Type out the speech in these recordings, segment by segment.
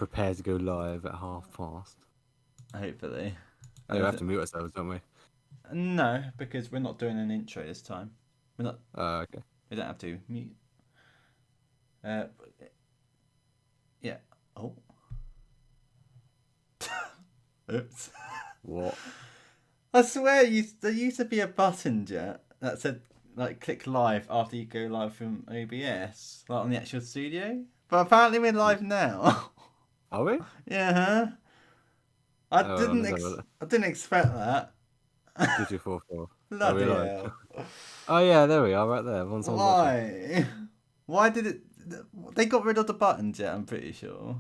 prepare to go live at past. Hopefully. We have to mute ourselves, don't we? No, because we're not doing an intro this time. We're not. Okay. We don't have to mute. Yeah. Oh. Oops. What? I swear, there used to be a button, Jet, that said like click live after you go live from OBS, like on the actual studio. But apparently we're live now. Are we? Yeah. I didn't expect that. 2244. Bloody hell. Oh yeah, there we are, right there. Why? Why did it? They got rid of the button, Jet. I'm pretty sure.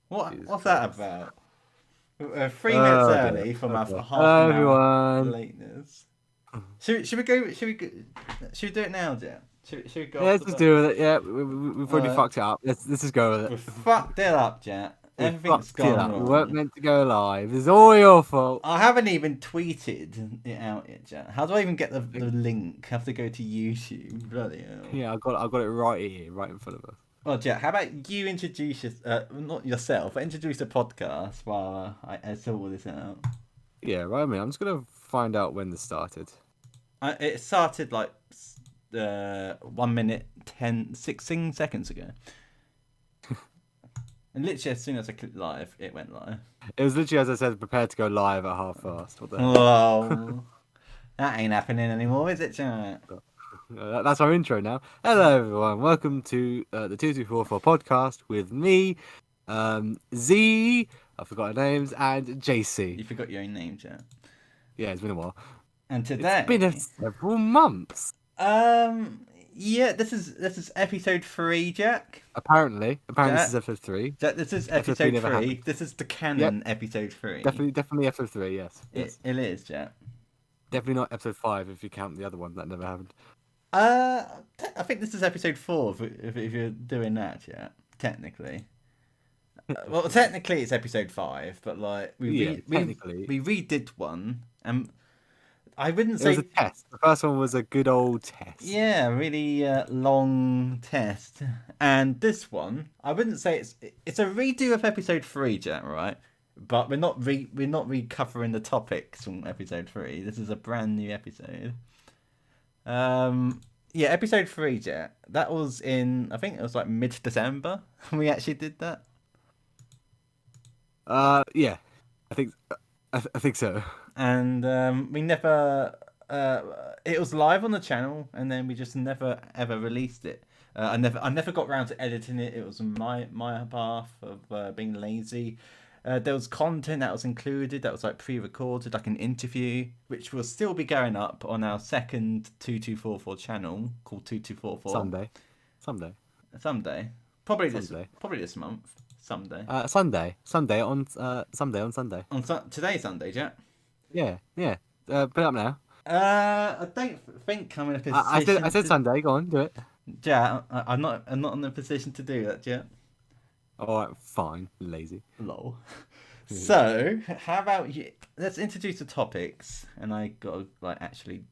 What's that about? 3 minutes early from our half an hour lateness. Should we do it now, Jet? Should we go? Yeah, let's just do it. Yeah, we've already fucked it up. Let's just go with it. We fucked it up, Jet. Everything's gone wrong. We weren't meant to go live. It's all your fault. I haven't even tweeted it out yet, Jet. How do I even get the link? I have to go to YouTube. Bloody hell. Yeah, I got it right here, right in front of us. Well, Jet, how about you introduce not yourself, but introduce the podcast while I sort all this out. Yeah, right. I'm just gonna find out when this started. It started like 1 minute 16 seconds ago. And literally as soon as I clicked live, it went live. It was literally as I said, prepared to go live at past. What the hell? Whoa. That ain't happening anymore, is it, Jet? That's our intro now. Hello, everyone. Welcome to the 2244 podcast with me, Z. I forgot her names, and JC. You forgot your own name, Jet. Yeah, it's been a while. And today, it's been several months. Yeah, this is episode 3, Jack. Apparently, this is episode 3. Jack, this is episode 3. This is the canon episode 3. Definitely episode 3. Yes. It is, Jack. Definitely not episode 5 if you count the other one that never happened. I think this is epised 4 if you're doing that, yeah. Technically. Well, technically it's episode 5, but like we redid one, and I wouldn't say it was a test. The first one was a good old test. Yeah, really long test, and this one I wouldn't say it's a redo of episode 3, Jack. Right? But we're not recovering the topics from episode 3. This is a brand new episode. Yeah, episode 3, Jet. That was in, I think it was like mid-December when we actually did that. Yeah, I think so. And we never. It was live on the channel, and then we just never ever released it. I never got around to editing it. It was my path of being lazy. There was content that was included that was like pre-recorded, like an interview, which will still be going up on our second 2244 channel called 2244. Someday. Probably this month. Someday. Sunday on Sunday. Today's Sunday, Jack. Yeah. Put it up now. I don't think I'm in a position. I said Sunday. Go on, do it. Jack, I'm not in a position to do that, Jack. All right, fine. Lazy. Lol. So, how about you? Let's introduce the topics, and I got to actually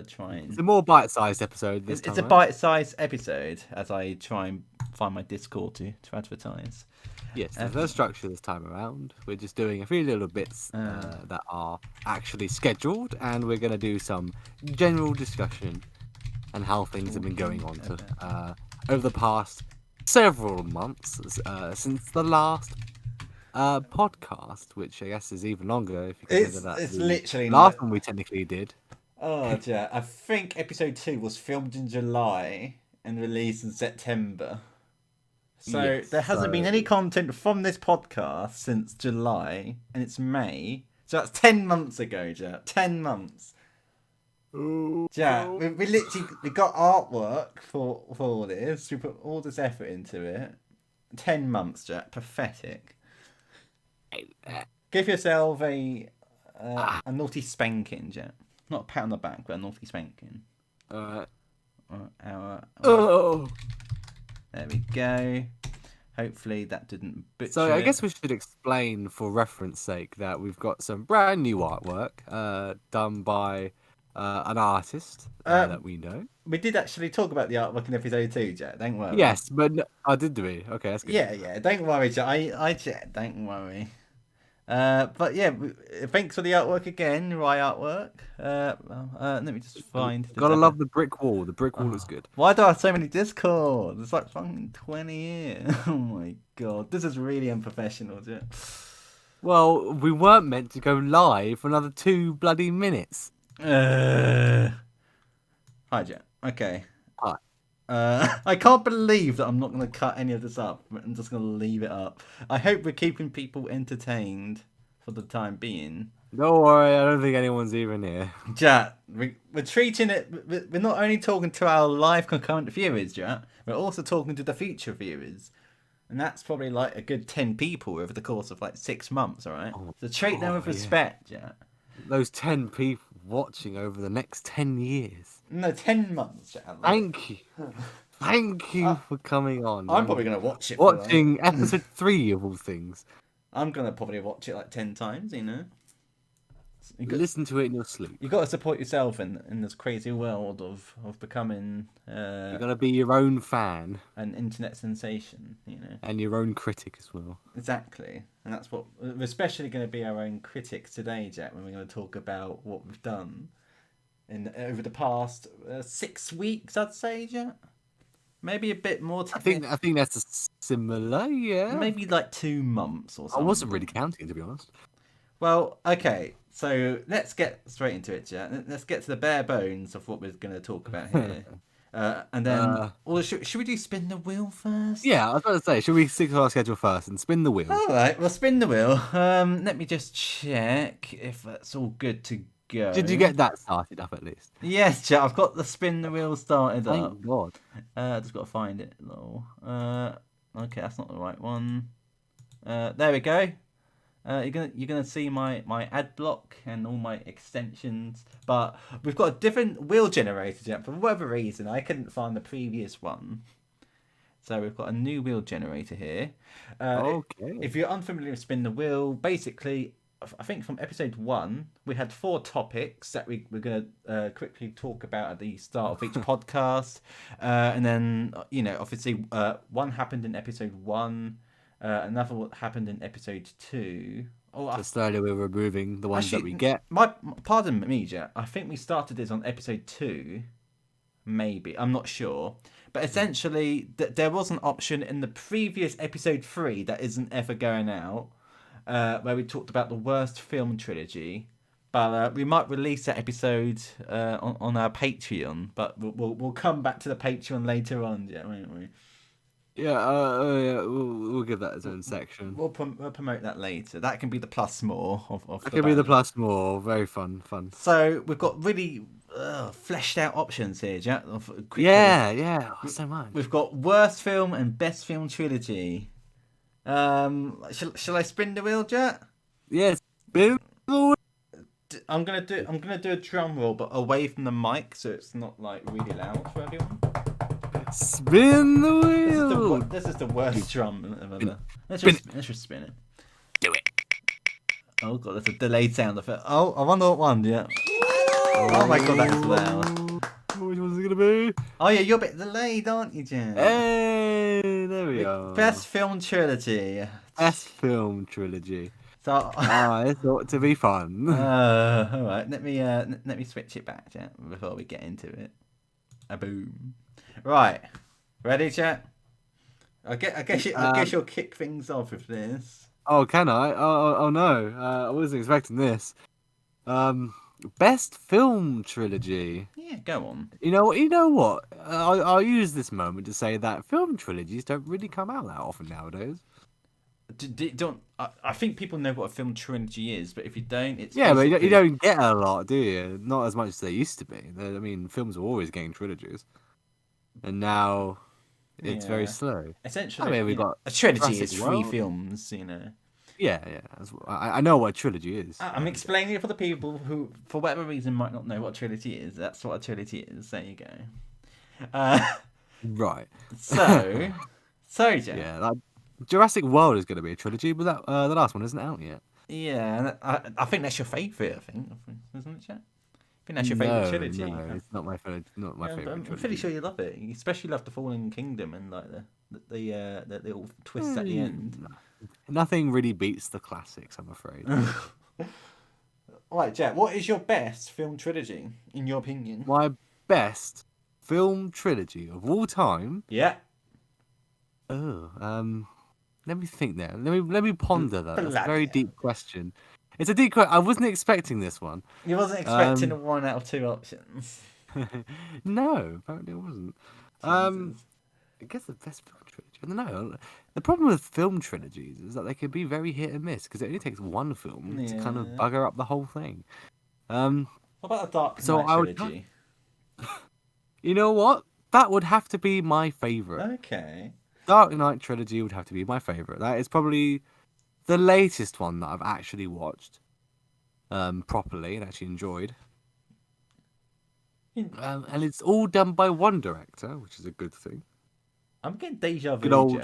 try and. It's a more bite-sized episode this time. It's a bite-sized episode as I try and find my Discord to advertise. Yes, there's no structure this time around. We're just doing a few little bits that are actually scheduled, and we're going to do some general discussion and how things have been going on over the past several months since the last podcast, which I guess is even longer if you consider that. It's literally last one we technically did. Oh, yeah. I think episode 2 was filmed in July and released in September. So there hasn't been any content from this podcast since July, and it's May. So that's 10 months ago, Jack. 10 months. Jack, we literally got artwork for all this. We put all this effort into it. 10 months, Jack. Pathetic. Give yourself a naughty spanking, Jack. Not a pat on the back, but a naughty spanking. Oh. There we go. Hopefully that didn't butcher So I it. guess we should explain, for reference sake, that we've got some brand new artwork done by an artist that we know. We did actually talk about the artwork in episode 2, Jack. Don't worry. Yes, but I did do it. Okay, that's good. Yeah. Don't worry, Jack. I Jack. Don't worry. But yeah, thanks for the artwork again, Rye artwork. Let me just find. Gotta love the brick wall. The brick wall is good. Why do I have so many Discords? It's like fucking 20 years. Oh my god, this is really unprofessional, Jack. Well, we weren't meant to go live for another 2 bloody minutes. Hi, Jack. Okay. Hi. I can't believe that I'm not going to cut any of this up. I'm just going to leave it up. I hope we're keeping people entertained for the time being. Don't worry, I don't think anyone's even here. Jack, we're treating it... We're not only talking to our live concurrent viewers, Jack. We're also talking to the future viewers. And that's probably like a good 10 people over the course of like 6 months, alright? So treat them with respect, Jack. Those 10 people watching over the next 10 years. No, 10 months, Jack. Thank you. Thank you for coming on. I'm probably going to watch it. Watching episode 3 of all things. I'm going to probably watch it like 10 times, you know? Listen to it in your sleep. You got to support yourself in this crazy world of becoming. You're gonna be your own fan, an internet sensation, you know, and your own critic as well. Exactly, and that's what we're especially going to be our own critics today, Jack. When we're going to talk about what we've done over the past 6 weeks, I'd say, Jack. Maybe a bit more. I think that's a similar, yeah. Maybe like 2 months or something. I wasn't really counting, to be honest. Well, okay. So let's get straight into it, Jack. Let's get to the bare bones of what we're going to talk about here. And then, should we do spin the wheel first? Yeah, I was about to say, should we stick to our schedule first and spin the wheel? All right, well, spin the wheel. Let me just check if that's all good to go. Did you get that started up at least? Yes, Jack. I've got the spin the wheel started up. Thank God. Just got to find it. Okay, that's not the right one. There we go. You're gonna see my ad block and all my extensions, but we've got a different wheel generator, Jack. For whatever reason, I couldn't find the previous one, so we've got a new wheel generator here. Okay. If you're unfamiliar with spin the wheel, basically, I think from episode 1 we had 4 topics that we're gonna quickly talk about at the start of each podcast, and then obviously one happened in episode 1. Another what happened in episode 2. So slowly we're removing the ones that we get. Pardon me, Jack. I think we started this on episode 2. Maybe. I'm not sure. But essentially, there was an option in the previous episode 3 that isn't ever going out, where we talked about the worst film trilogy. But we might release that episode on our Patreon. But we'll come back to the Patreon later on, Jack, won't we? Yeah, we'll give that its own section. We'll promote that later. That can be the plus more of that can be the plus more. Very fun. So we've got really fleshed out options here, Jack. Yeah, so much. We've got worst film and best film trilogy. Shall I spin the wheel, Jack? Yes, spin the wheel. I'm gonna do a drum roll, but away from the mic, so it's not like really loud for everyone. Spin the wheel. This is the worst drum ever. Let's just spin it. Do it. Oh god, that's a delayed sound effect. Oh, I wonder what one. Yeah. Oh my god, that is loud. Which one's it gonna be? Oh yeah, you're a bit delayed, aren't you, Jen? Hey, there we go. Best film trilogy. Best film trilogy. So it ought to be fun. All right, let me switch it back, Jen, before we get into it. A boom. Right, ready, chat? I guess you'll kick things off with this. Oh, can I? Oh no! I wasn't expecting this. Best film trilogy. Yeah, go on. You know what? I'll use this moment to say that film trilogies don't really come out that often nowadays. I think people know what a film trilogy is, but if you don't, it's but you don't get a lot, do you? Not as much as they used to be. I mean, films were always getting trilogies. And now it's very slow. Essentially, we've got a trilogy is Jurassic 3 World. films, you know. Yeah. I know what a trilogy is. I'm explaining it for the people who, for whatever reason, might not know what a trilogy is. That's what a trilogy is. There you go. Right. So, Jack. Yeah, like Jurassic World is going to be a trilogy, but that the last one isn't out yet. Yeah, I think that's your favourite. I think, isn't it, Jack? think that's your favourite No, trilogy. no, it's not my favorite. Not my Yeah, but favorite I'm trilogy. pretty sure you love it. You especially love the Fallen Kingdom and like the little twist at the end. Nothing really beats the classics, I'm afraid. Right, Jack. What is your best film trilogy in your opinion? My best film trilogy of all time. Yeah. Oh, let me think there. Let me ponder that. That's a very deep question. It's a deep question. I wasn't expecting this one. You wasn't expecting a 1 out of 2 options. No, apparently it wasn't. Jesus. I guess the best film trilogy. I don't know. The problem with film trilogies is that they can be very hit and miss because it only takes one film to kind of bugger up the whole thing. What about the Dark Knight trilogy? You know what? That would have to be my favourite. Okay. Dark Knight trilogy would have to be my favourite. That is probably the latest one that I've actually watched properly and actually enjoyed. And it's all done by one director, which is a good thing. I'm getting deja vu. Good old...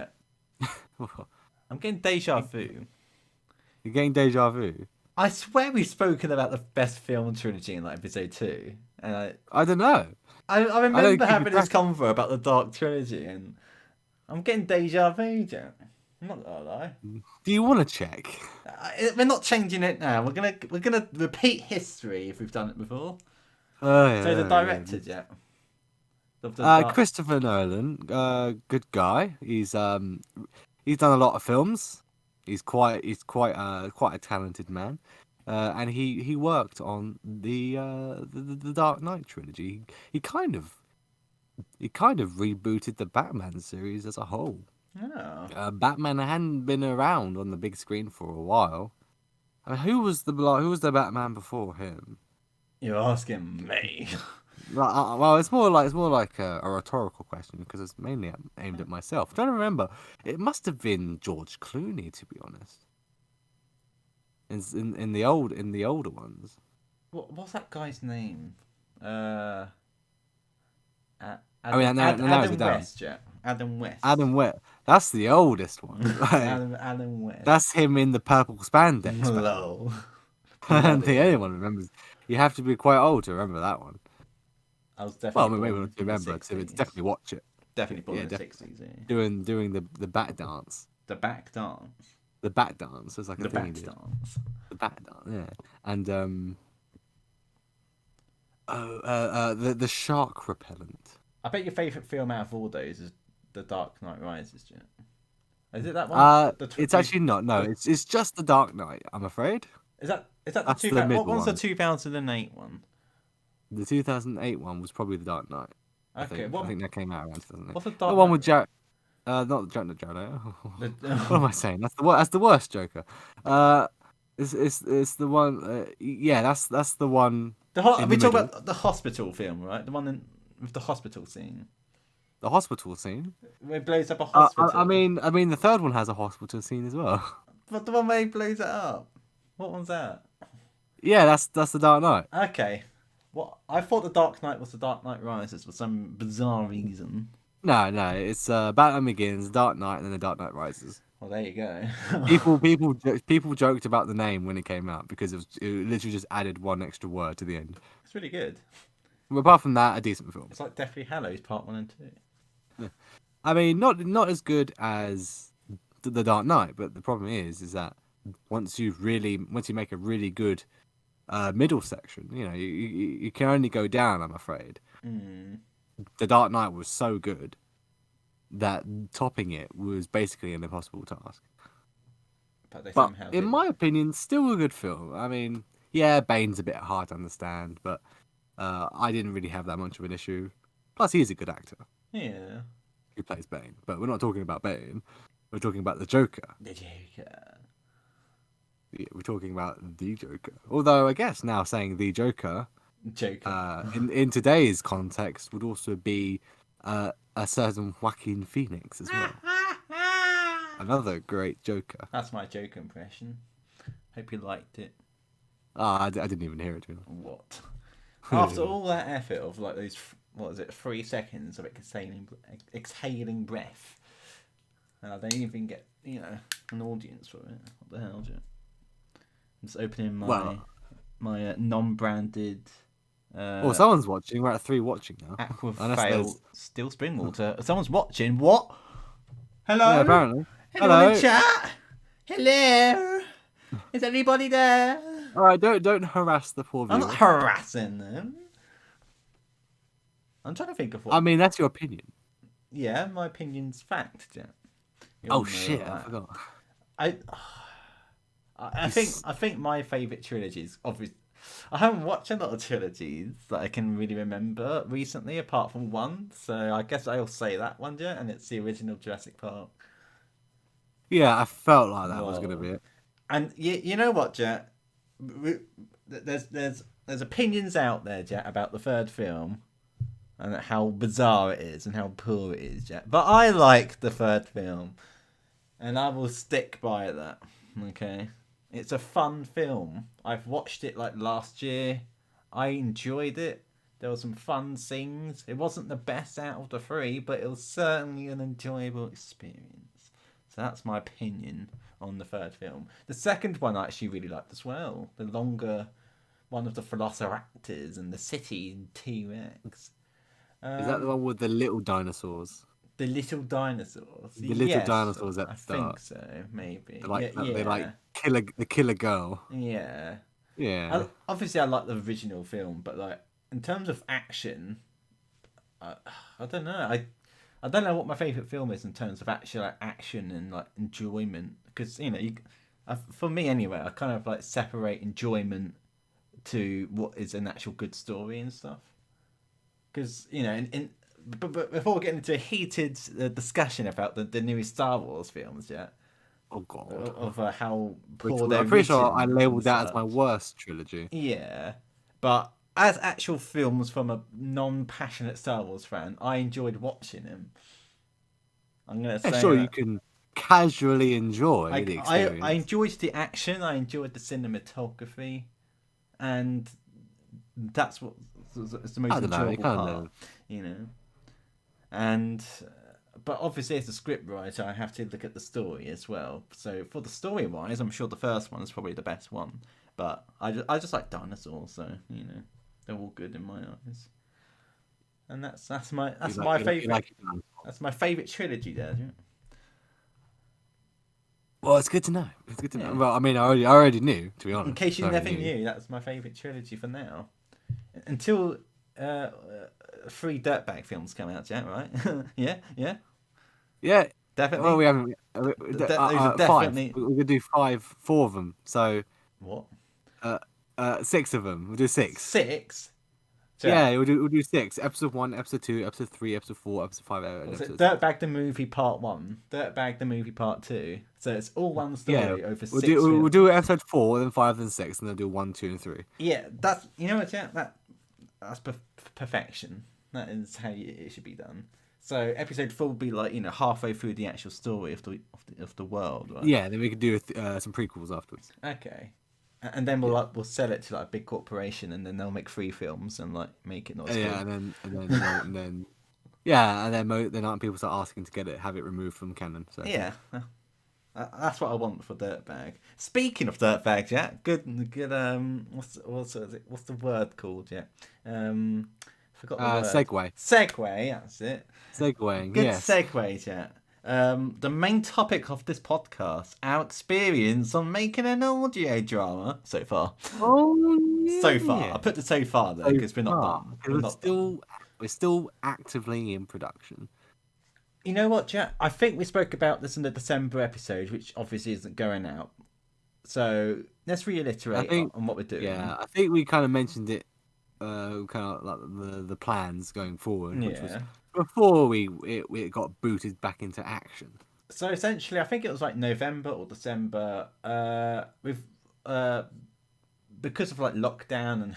I'm getting deja vu. You're getting deja vu? I swear we've spoken about the best film trilogy in like episode 2. And I don't know. I remember having this convo about the Dark Trilogy, and I'm getting deja vu, Jack. I'm not gonna lie. Do you want to check? We're not changing it now. We're gonna repeat history if we've done it before. So the director, Jack. Christopher Nolan, good guy. He's done a lot of films. He's quite a talented man, and he worked on the Dark Knight trilogy. He kind of rebooted the Batman series as a whole. Oh. Batman hadn't been around on the big screen for a while. I mean, who was the Batman before him? You're asking me. Well, it's more like a rhetorical question because it's mainly aimed at myself. I'm trying to remember. It must have been George Clooney, to be honest. In the older ones. What's that guy's name? Adam West, yeah. Adam West. Adam West. That's the oldest one. Adam West. That's him in the purple spandex. Hello. I don't think anyone remembers. You have to be quite old to remember that one. I was definitely. Maybe not to remember, so it's definitely watch it. Definitely born in the 60s. Yeah. Doing the bat dance. The back dance. The bat dance is like a the thing. Bat dance. The bat dance, yeah. And the shark repellent. I bet your favourite film out of all those is The Dark Knight Rises, Jim. Is it that one? It's actually not. No, it's just The Dark Knight. I'm afraid. Is that the 2000? What one's the 2008 one? The 2008 one was probably The Dark Knight. Okay, I think that came out around 2008. What's the Dark? The one with Jack. Not Jack. What am I saying? That's the worst Joker. It's the one. Yeah, that's the one. We talking about the hospital film, right? The one with the hospital scene. The hospital scene. Where he blows up a hospital. I mean, the third one has a hospital scene as well. But the one where he blows it up. What one's that? Yeah, that's the Dark Knight. Okay. What I thought the Dark Knight was the Dark Knight Rises for some bizarre reason. No, it's Batman Begins, Dark Knight, and then the Dark Knight Rises. Well, there you go. people joked about the name when it came out because it literally just added one extra word to the end. It's really good. But apart from that, a decent film. It's like Deathly Hallows Part 1 and 2. I mean, not as good as the Dark Knight, but the problem is that once you make a really good middle section, you can only go down. I'm afraid. The Dark Knight was so good that topping it was basically an impossible task. But in my opinion, still a good film. I mean, yeah, Bane's a bit hard to understand, but I didn't really have that much of an issue. Plus, he's a good actor. Yeah. Who plays Bane. But we're not talking about Bane. We're talking about the Joker. The Joker. Yeah, we're talking about the Joker. Although, I guess now saying the Joker... in today's context would also be a certain Joaquin Phoenix as well. Another great Joker. That's my Joker impression. Hope you liked it. I didn't even hear it. What? After all that effort of like those, 3 seconds of exhaling breath, and I don't even get an audience for it. What the hell, Jim? I'm just opening my non-branded Oh, someone's watching. We're at 3 watching now. Aqua Unless fail, there's... still spring water. Someone's watching. What? Hello? Yeah, apparently. Hello in the chat? Hello? Is anybody there? Alright, don't harass the poor I'm viewer. not harassing them. I'm trying to think of what... I mean, that's your opinion. Yeah, my opinion's fact, Jack. Oh shit, I forgot. I think my favourite trilogies, obviously, I haven't watched a lot of trilogies that I can really remember recently, apart from one. So I guess I'll say that one, yeah, and it's the original Jurassic Park. Yeah, I felt like that was gonna be it. And you know what, Jet? There's opinions out there, Jet, about the third film and how bizarre it is and how poor it is, Jet. But I like the third film, and I will stick by that. Okay, it's a fun film. I've watched it like last year. I enjoyed it. There were some fun scenes. It wasn't the best out of the 3, but it was certainly an enjoyable experience. So that's my opinion on the third film. The second one I actually really liked as well. The longer one of the Velociraptors and the city and T-Rex. Is that the one with the little dinosaurs? The little dinosaurs. The little dinosaurs at the start. I think so, maybe. They like the killer girl. Yeah. Yeah. Obviously, I like the original film, but like in terms of action, I don't know. I don't know what my favorite film is in terms of actual action and like enjoyment, because for me anyway, I kind of like separate enjoyment to what is an actual good story and stuff. Because but before we get into a heated discussion about the newest Star Wars films, yeah. Oh god. Of how poor they're. I'm pretty sure I labelled that as my worst trilogy. Yeah, but as actual films from a non-passionate Star Wars fan, I enjoyed watching them. I'm gonna say. Sure, you can casually enjoy the experience. I enjoyed the action. I enjoyed the cinematography, and that's what it's the most enjoyable part. And but obviously as a script writer, I have to look at the story as well. So for the story wise, I'm sure the first one is probably the best one. But I just like dinosaurs, so they're all good in my eyes. And that's my favorite. That's my favorite trilogy there. Yeah. Well, it's good to know. It's good to know. Well, I mean, I already knew, to be honest. In case you never knew, that's my favorite trilogy for now. Until 3 Dirtbag films come out, yeah, right? Yeah. Definitely. Well, we haven't. Definitely. 5. We're gonna do 4 of them. So what? 6 of them. We'll do 6. 6. Yeah, we'll do 6. Episode 1, episode 2, episode 3, episode 4, episode 5. Dirtbag the movie part 1, Dirtbag the movie part 2. So it's all one story over 6. We'll do episode 4, then 5, then 6, and then do 1, 2, and 3. Yeah, that's that's perfection. That is how it should be done. So episode 4 will be like halfway through the actual story of the world, right? Yeah, then we could do some prequels afterwards. Okay. And then we'll sell it to like a big corporation, and then they'll make 3 films and like make it not. Yeah, and then then people start asking to have it removed from canon. So yeah, that's what I want for Dirtbag. Speaking of Dirtbag, yeah, good. What's the word called? Yeah, forgot the word. Segue. Segue, that's it. Segueing. Good yes. segue, yeah. The main topic of this podcast, our experience on making an audio drama so far. Oh, yeah. So far. I put the so far though because we're not done. We're still actively in production. You know what, Jack? I think we spoke about this in the December episode, which obviously isn't going out. So let's reiterate on what we're doing. Yeah, I think we kind of mentioned it, kind of like the plans going forward, which was before it got booted back into action. So essentially, I think it was like November or December. Because of like lockdown and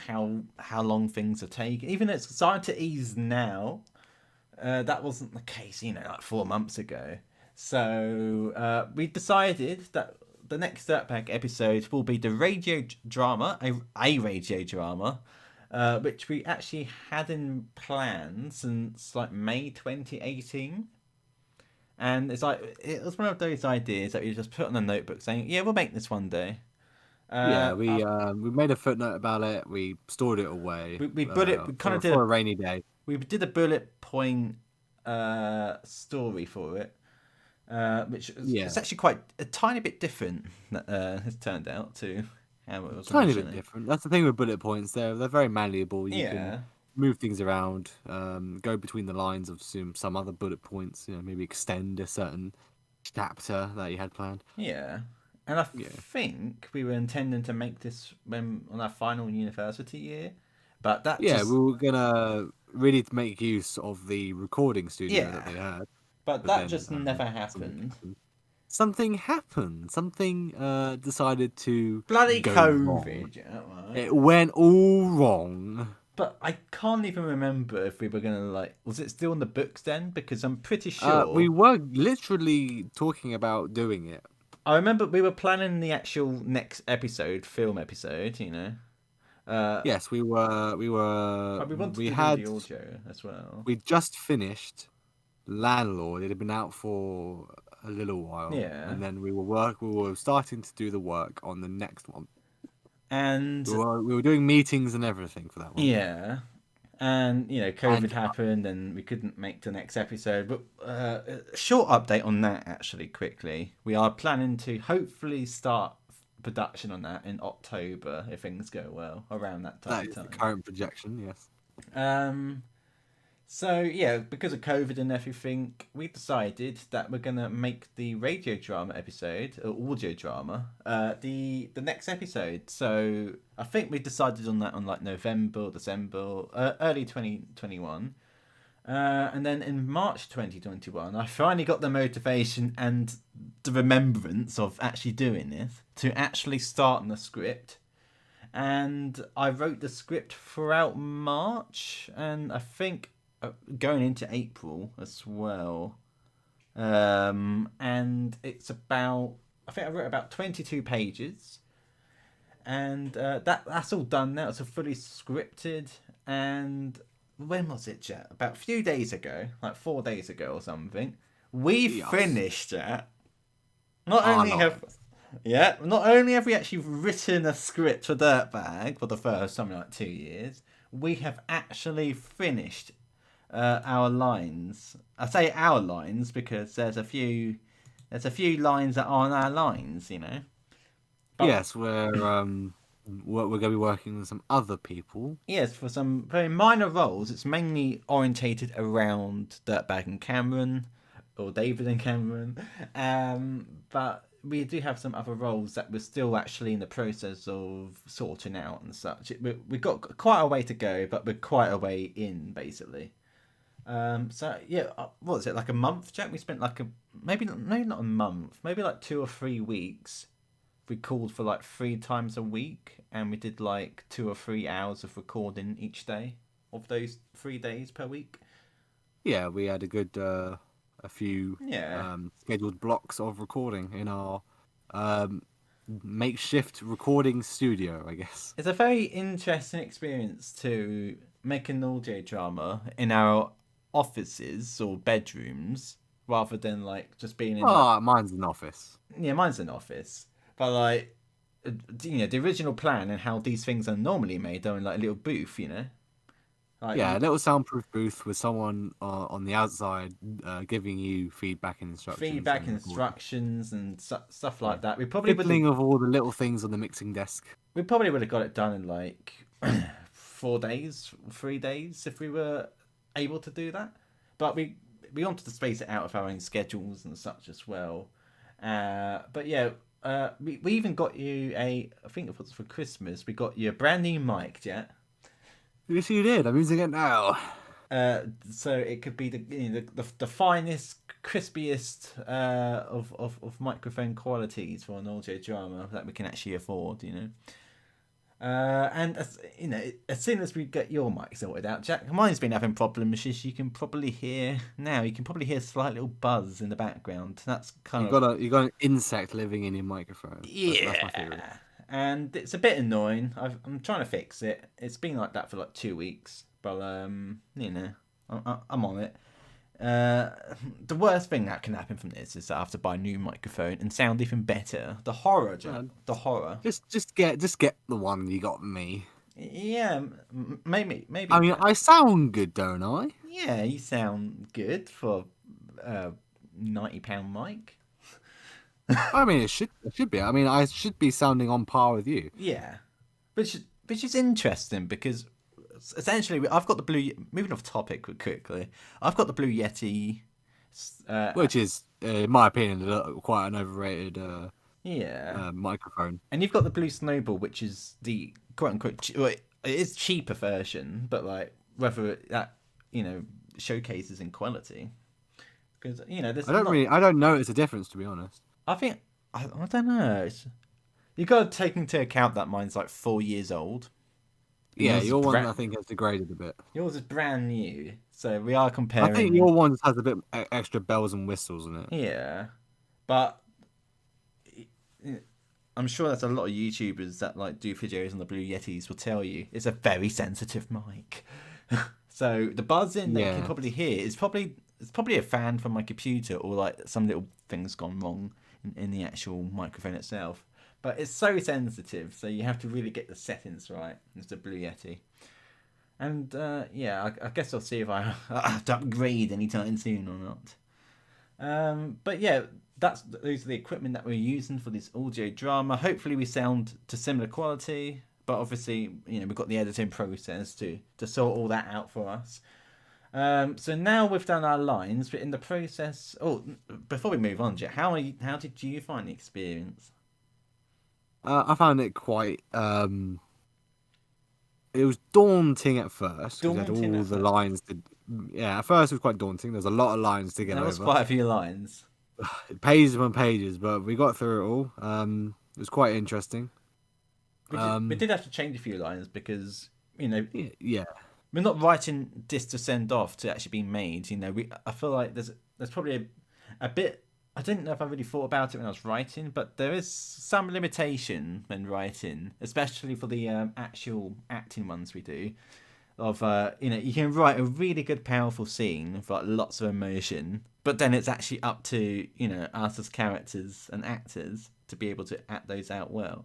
how long things are taking, even though it's starting to ease now, that wasn't the case, like 4 months ago. So we decided that the next Dirtbag episode will be the radio drama, a radio drama, which we actually had in plan since like May 2018. And it was one of those ideas that we just put on a notebook saying, yeah, we'll make this one day. Yeah, we After, we made a footnote about it. We stored it away we kind of for a rainy day. we did a bullet point story for it, which is Yeah, it's actually quite a tiny bit different. Has turned out to how it was tiny bit originally. different. That's the thing with bullet points. They're very malleable. You can Yeah, move things around, go between the lines of some other bullet points. Maybe extend a certain chapter that you had planned. yeah. And I Yeah. think we were intending to make this when on our final university year, but that Yeah, we just were gonna really make use of the recording studio that yeah, they had, but but that then just never something happened. happened. Something happened. Something decided to Bloody go wrong. COVID, yeah, right. It went all wrong. But I can't even remember if we were gonna was it still in the books then? Because I'm pretty sure We were literally talking about doing it. I remember we were planning the actual next episode, film episode, you know. Yes, we were. We were. But we wanted We to do had. the audio as well. We just finished Landlord. It had been out for a little while, Yeah. and then we were starting to do the work on the next one. And We were doing meetings and everything for that one. yeah. And you know, COVID And happened and we couldn't make the next episode. But a short update on that actually quickly. We are planning to hopefully start production on that in October if things go well around that that time. is the current projection. Yes. Um So yeah, because of COVID and everything, we decided that we're gonna make the radio drama episode, or audio drama, the next episode. So I think we decided on that on like November or December, early 2021. And then in March 2021, I finally got the motivation and the remembrance of actually doing this to actually start on the script. And I wrote the script throughout March, and I think going into April as well. And it's about I think I wrote about 22 pages, and that's all done now. It's a fully scripted. And when was it, Jet? About a few days ago, like 4 days ago or something. We Yes. finished it. Not only have we actually written a script for Dirtbag for the first time in like 2 years, we have actually finished our lines. I say our lines because there's a few lines that aren't our lines, you know. But, Yes, we're going to be working with some other people. yes, for some very minor roles, it's mainly orientated around Dirtbag and Cameron, or David and Cameron. But we do have some other roles that we're still actually in the process of sorting out and such. We've got quite a way to go, but we're quite a way in, basically. So yeah, what was it, like a month, Jack? We spent like maybe not a month, maybe like 2 or 3 weeks. We called for like 3 times a week, and we did like 2 or 3 hours of recording each day of those 3 days per week. Yeah, we had a good a few Yeah. scheduled blocks of recording in our makeshift recording studio, I guess. It's a very interesting experience to make an audio drama in our offices or bedrooms rather than like just being in Mine's an office. yeah, mine's an office. But like you know, the original plan and how these things are normally made are in like a little booth, you know. Like, Yeah, a little soundproof booth with someone on the outside giving you feedback and instructions. feedback, and instructions, and stuff like that. We probably fiddling of all the little things on the mixing desk. we probably would have got it done in like 4 days, 3 days if we were able to do that. But we wanted to space it out with our own schedules and such as well. But yeah, we even got you I think it was for Christmas. We got you a brand new mic, yeah. Yes, you did. I'm using it now. So it could be the finest, crispiest of microphone qualities for an audio drama that we can actually afford, you know. And as soon as we get your mic sorted out, Jack, mine's been having problems. As you can probably hear now, you can probably hear a slight little buzz in the background. That's kind of You got an insect living in your microphone. That's my theory. And it's a bit annoying. I'm trying to fix it. It's been like that for like 2 weeks, but you know, I'm on it. The worst thing that can happen from this is that I have to buy a new microphone and sound even better. The horror, Jack. The horror. Just get the one you got me. Yeah, maybe. I mean, I sound good, don't I? Yeah, you sound good for £90 mic. I mean, it should be. I mean, I should be sounding on par with you. Yeah, which is interesting because essentially I've got the blue. Moving off topic quickly, I've got the Blue Yeti, which is, in my opinion, quite an overrated microphone. And you've got the Blue Snowball, which is the quote unquote. Well, it is cheaper version, but like whether that showcases in quality, because I don't notice a difference, to be honest. I think I don't know. You got to take into account that mine's like 4 years old. Yeah, your one I think has degraded a bit. Yours is brand new, so we are comparing. I think your one has a bit extra bells and whistles in it. Yeah, but I'm sure there's a lot of YouTubers that like do videos on the Blue Yetis will tell you it's a very sensitive mic. So the buzzing that you can probably hear is probably a fan from my computer or like some little thing's gone wrong in the actual microphone itself. But it's so sensitive, so you have to really get the settings right. It's the Blue Yeti. And I guess I'll see if I have to upgrade anytime soon or not. But yeah, those are the equipment that we're using for this audio drama. Hopefully we sound to similar quality, but obviously, we've got the editing process to sort all that out for us. So now we've done our lines, but in the process... Oh, before we move on, Jet, how did you find the experience? I found it quite... It was daunting at first. Daunting all the lines. At first it was quite daunting. There's a lot of lines to get over. There was quite a few lines. Pages upon pages, but we got through it all. It was quite interesting. We did have to change a few lines because, Yeah. we're not writing this to send off to actually be made. I feel like there's probably a bit... I didn't know if I really thought about it when I was writing, but there is some limitation when writing, especially for the actual acting ones we do. Of you can write a really good, powerful scene with like lots of emotion, but then it's actually up to us as characters and actors to be able to act those out well.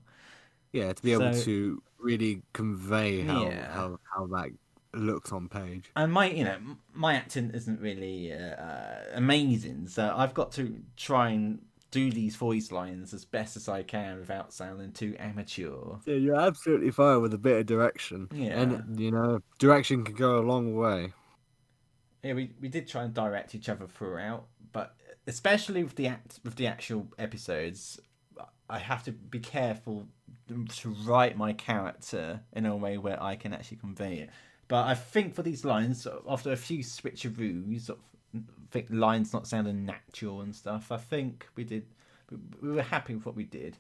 Yeah, to be able to really convey how that looks on page. And my acting isn't really amazing, so I've got to try and do these voice lines as best as I can without sounding too amateur. Yeah, you're absolutely fine with a bit of direction. Yeah, and direction can go a long way. Yeah, we did try and direct each other throughout, but especially with the actual episodes, I have to be careful to write my character in a way where I can actually convey it. But I think for these lines, after a few switcheroos, lines not sounding natural and stuff, I think we were happy with what we did.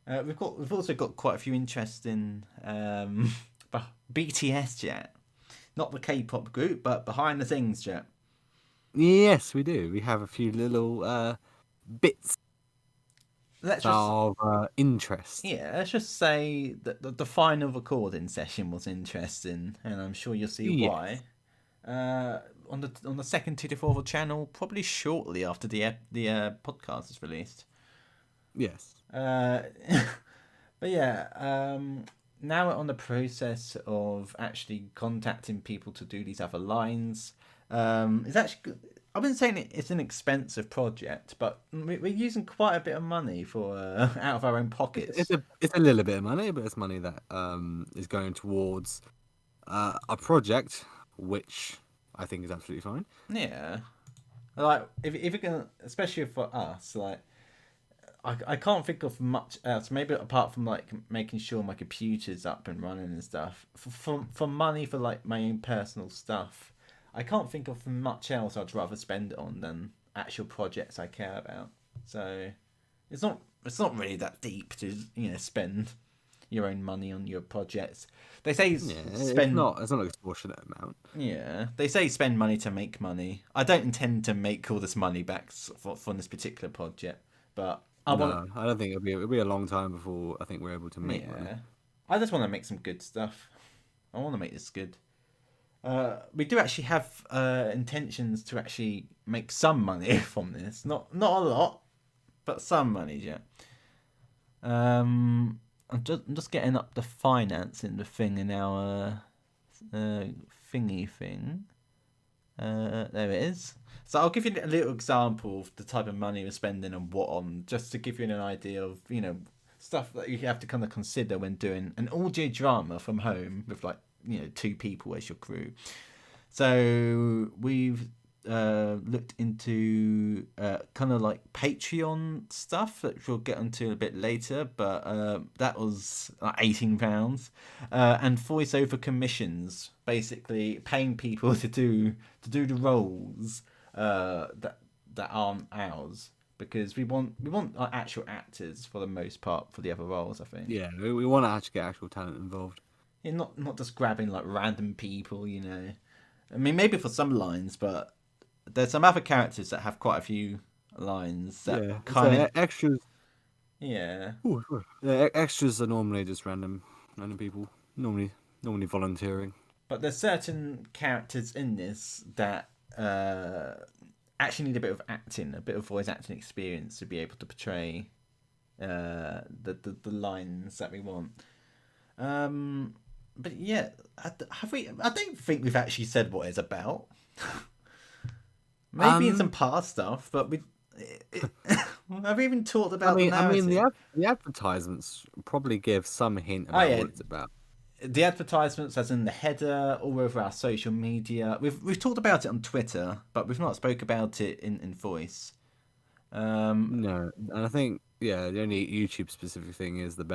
We've also got quite a few interesting BTS Jet, not the K-pop group, but behind the scenes Jet. Yes, we do. We have a few little bits of interest. Yeah, let's just say that the final recording session was interesting, and I'm sure you'll see why. On the second TwoTwoFourFour channel, probably shortly after the podcast is released. Yes. But yeah, now we're on the process of actually contacting people to do these other lines. It's actually... I've been saying it's an expensive project, but we're using quite a bit of money for out of our own pockets. It's a little bit of money, but it's money that is going towards a project, which I think is absolutely fine. Yeah, like if you're gonna, especially for us, like I can't think of much else. Maybe apart from like making sure my computer's up and running and stuff. For money for like my own personal stuff. I can't think of much else I'd rather spend it on than actual projects I care about. So it's not really that deep to spend your own money on your projects. They say spend. It's not an extortionate amount. Yeah, they say spend money to make money. I don't intend to make all this money back from this particular project, but I don't think it'll be a long time before I think we're able to make money. I just want to make some good stuff. I want to make this good. We do actually have intentions to actually make some money from this. Not a lot, but some money, yeah. I'm just getting up the financing the thing in our thingy thing. There it is. So I'll give you a little example of the type of money we're spending and what on, just to give you an idea of, stuff that you have to kind of consider when doing an audio drama from home with 2 people as your crew. So we've looked into kind of like Patreon stuff, which we'll get onto a bit later, but that was like £18, and voiceover commissions, basically paying people to do the roles that aren't ours, because we want like actual actors for the most part for the other roles, I think. Yeah, we want to actually get actual talent involved. Yeah, not just grabbing like random people, I mean, maybe for some lines, but there's some other characters that have quite a few lines that kind of extras. Yeah. Ooh, yeah, extras are normally just random people, normally volunteering. But there's certain characters in this that actually need a bit of voice acting experience to be able to portray the lines that we want. But yeah, have we? I don't think we've actually said what it's about. Maybe in some past stuff, but have we even talked about the narrative? The advertisements probably give some hint about what it's about. The advertisements, as in the header, all over our social media. We've talked about it on Twitter, but we've not spoke about it in voice. No, and I think the only YouTube specific thing is the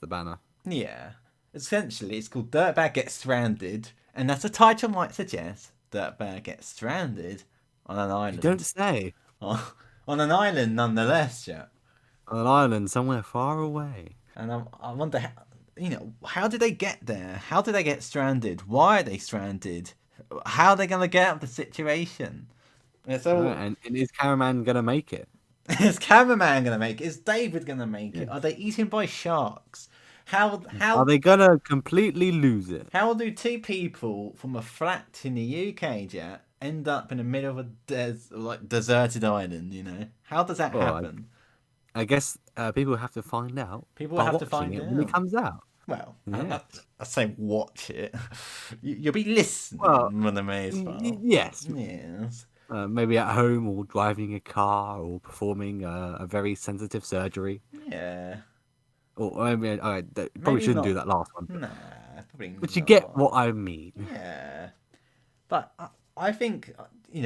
banner. Yeah, essentially, it's called Dirtbag Gets Stranded, and as the title might suggest, Dirtbag gets stranded on an island. You don't say. On an island, nonetheless, yeah. On an island somewhere far away. And I wonder, how did they get there? How did they get stranded? Why are they stranded? How are they going to get out of the situation? And is Cameraman going to make it? Is Cameraman going to make it? Is David going to make it? Are they eaten by sharks? How are they going to completely lose it? How do 2 people from a flat in the UK, Jet, end up in the middle of a deserted island, How does that happen? I guess people have to find out. People have to find it when it comes out. Well, I say watch it. You'll be listening when they may as well. Yes. Yes. Maybe at home or driving a car or performing a very sensitive surgery. Yeah. Or I mean, probably shouldn't do that last one. Nah, probably not. But you get what I mean. Yeah. But I think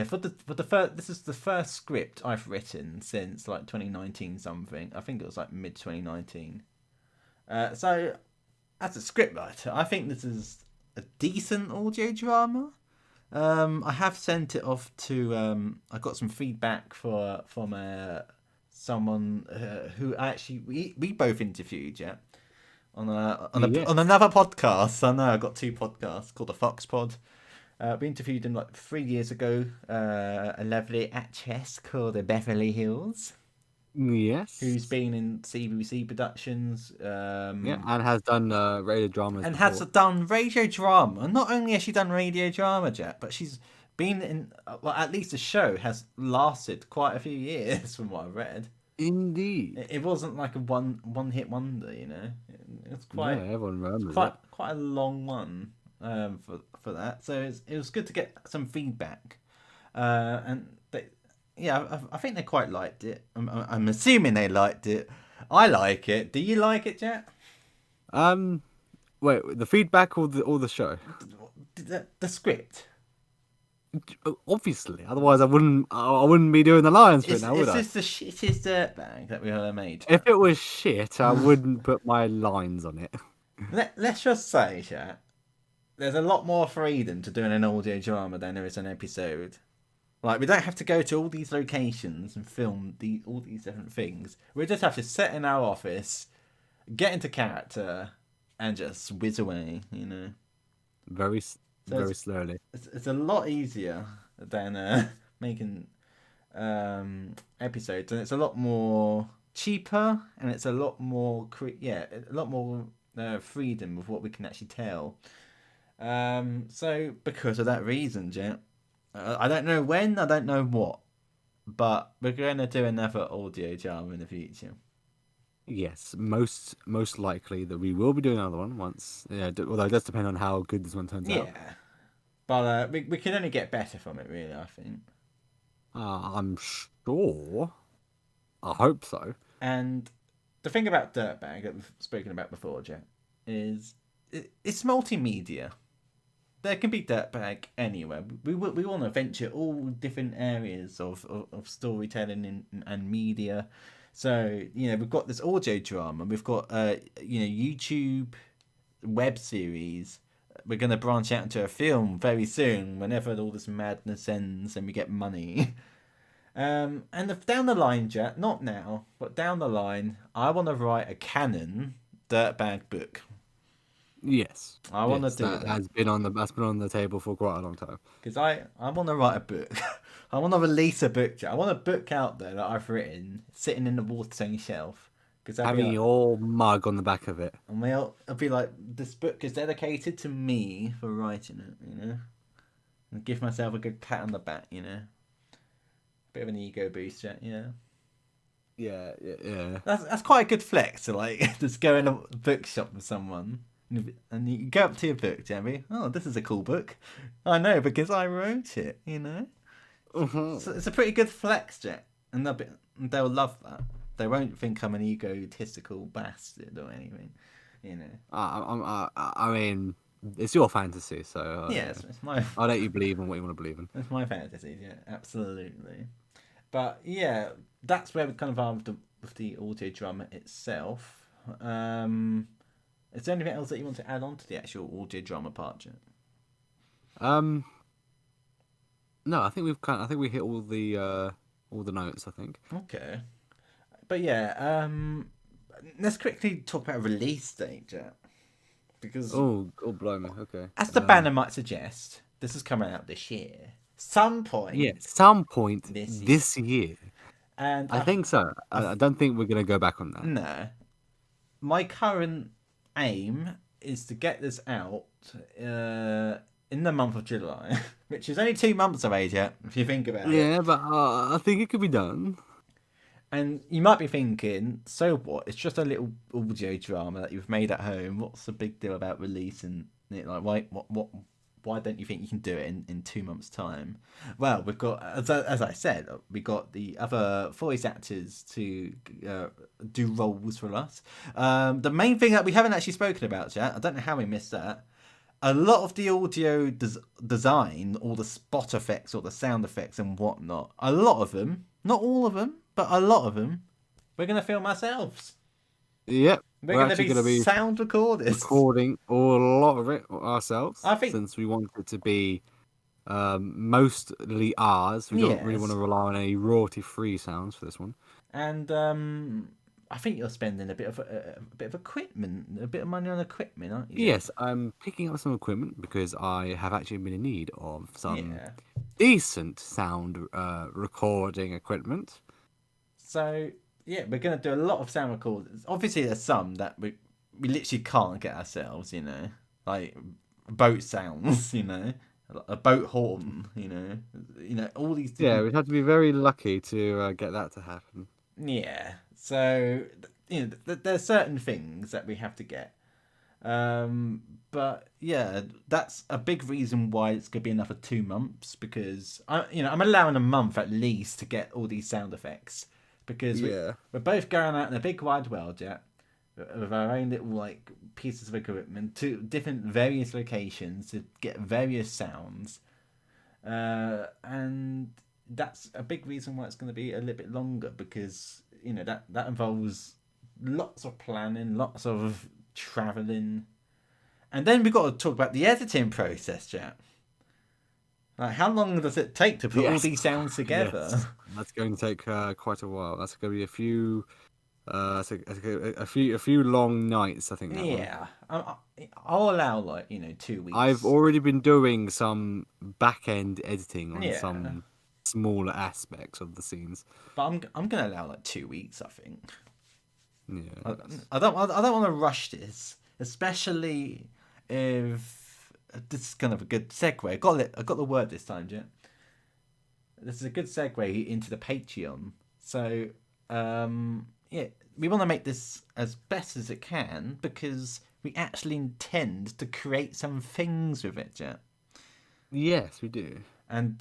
for the first, this is the first script I've written since 2019 something. I think it was mid 2019. So as a scriptwriter, I think this is a decent audio drama. I have sent it off to. I got some feedback from someone who actually we both interviewed, on another podcast. I know I got 2 podcasts called the Fox Pod. We interviewed him 3 years ago. A lovely actress called Beverly Hills. Yes. Who's been in CBC productions. And has done radio dramas. And before. has done radio drama. Not only has she done radio drama, Jet, but she's been in. At least the show has lasted quite a few years, from what I've read. Indeed. It wasn't like a one hit wonder, It's quite. Yeah, everyone remembers quite a long one. For that, so it was good to get some feedback, and I think they quite liked it. I'm assuming they liked it. I like it. Do you like it, Jet? Wait, the feedback or the show? The script. Obviously, otherwise I wouldn't be doing the Lions bit now, would I? It's the shittest Dirtbag that we ever made. If it was shit, I wouldn't put my lines on it. Let's just say, Jet, there's a lot more freedom to doing an audio drama than there is an episode. We don't have to go to all these locations and film all these different things. We just have to sit in our office, get into character, and just whiz away, Very slowly. It's a lot easier than making episodes, and it's a lot more cheaper, and it's a lot more freedom with what we can actually tell. So because of that reason, Jet, I don't know when, I don't know what, but we're going to do another audio drama in the future. Yes, most likely that we will be doing another one once. Yeah, although it does depend on how good this one turns out. Yeah, but we can only get better from it, really. I think. I'm sure. I hope so. And the thing about Dirtbag that we've spoken about before, Jet, is it's multimedia. There can be Dirtbag anywhere. We want to venture all different areas of storytelling and media. So, we've got this audio drama, we've got YouTube web series. We're going to branch out into a film very soon whenever all this madness ends and we get money. And down the line, Jet, not now, but down the line, I want to write a canon Dirtbag book. Yes, I want to do that. That's been on the table for quite a long time. Because I want to write a book. I want to release a book. I want a book out there that I've written, sitting in the Waterstone shelf. Having your mug on the back of it. And it'll be like, this book is dedicated to me for writing it, And give myself a good pat on the back, Bit of an ego booster, Yeah. That's quite a good flex to just go in a bookshop with someone. And you go up to your book, Jamie. Oh, this is a cool book. I know because I wrote it. Mm-hmm. So it's a pretty good flex, Jet, and they'll love that. They won't think I'm an egotistical bastard or anything. I mean, it's your fantasy, so yes, it's my. I'll let you believe in what you want to believe in. It's my fantasy, yeah, absolutely. But yeah, that's where we kind of are with the audio drama itself. Is there anything else that you want to add on to the actual audio drama part, Jet? No, I think we hit all the notes, I think. Okay. But yeah, let's quickly talk about a release date, Jet. Because blimey, okay. As the banner might suggest, this is coming out this year. Some point this year. And I think so. I don't think we're gonna go back on that. No. My current aim is to get this out in the month of July, which is only 2 months away yet, if you think about it. Yeah, but I think it could be done. And you might be thinking, so what? It's just a little audio drama that you've made at home. What's the big deal about releasing it? Why don't you think you can do it in 2 months' time? Well, we've got, as I said, we got the other voice actors to do roles for us. The main thing that we haven't actually spoken about yet, I don't know how we missed that. A lot of the audio design, all the spot effects, or the sound effects and whatnot, a lot of them, not all of them, but a lot of them, we're going to film ourselves. Yep. We're going to be sound recorders. Recording a lot of it ourselves. I think, since we want it to be mostly ours, we don't really want to rely on any royalty-free sounds for this one. And I think you're spending a bit of equipment, a bit of money on equipment, aren't you? Yes, I'm picking up some equipment because I have actually been in need of some decent sound recording equipment. So yeah, we're going to do a lot of sound recordings. Obviously, there's some that we literally can't get ourselves, like boat sounds, a boat horn, all these. Yeah, we'd have to be very lucky to get that to happen. Yeah, so there's certain things that we have to get, but yeah, that's a big reason why it's gonna be another 2 months, because I'm allowing a month at least to get all these sound effects, because we're both going out in a big wide world, with our own little pieces of equipment to different various locations to get various sounds, and that's a big reason why it's going to be a little bit longer, because that involves lots of planning, lots of traveling, and then we've got to talk about the editing process, Jack. How long does it take to put all these sounds together? Yes. That's going to take quite a while. That's going to be a few long nights, I think. I'll allow 2 weeks. I've already been doing some back end editing on some smaller aspects of the scenes, but I'm gonna allow 2 weeks, I think. Yeah, I don't want to rush this, especially if this is kind of a good segue. I got the word this time, Jet. This is a good segue into the Patreon. So, yeah, we want to make this as best as it can because we actually intend to create some things with it, Jet. Yes, we do. And